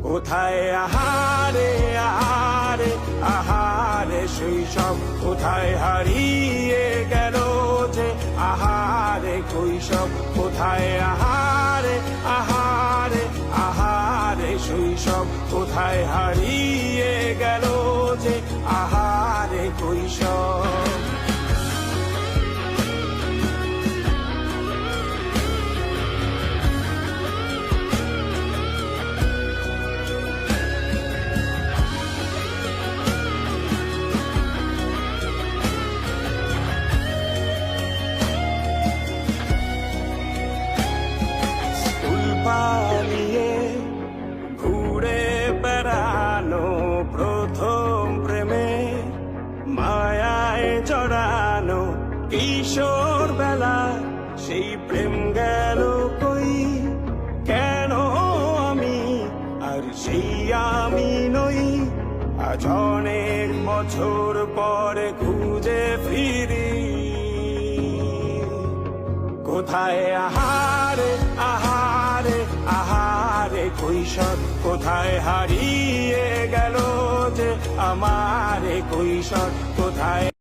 কোথায় আহারে আহারে আহারে শৈশব, কোথায় হারিয়ে গেল যে আহারে কৈশব, কোথায় আহারে আহারে আহারে শৈশব, কোথায় হারিয়ে গেল যে আহারে কৈশব। পালিয়ে ঘুরে বেড়ানো প্রথম প্রেমে, মায়ায় জড়ানো কিশোর বেলা, সেই প্রেম গেল কই, কেন আমি আর সেই আমি নই। আজ অনেক বছর পরে খুঁজে ফিরি, কোথায় আহারে আহারে আহারে কৈশোর, কোথায় হারিয়ে গেল যে আমার কৈশোর, কোথায়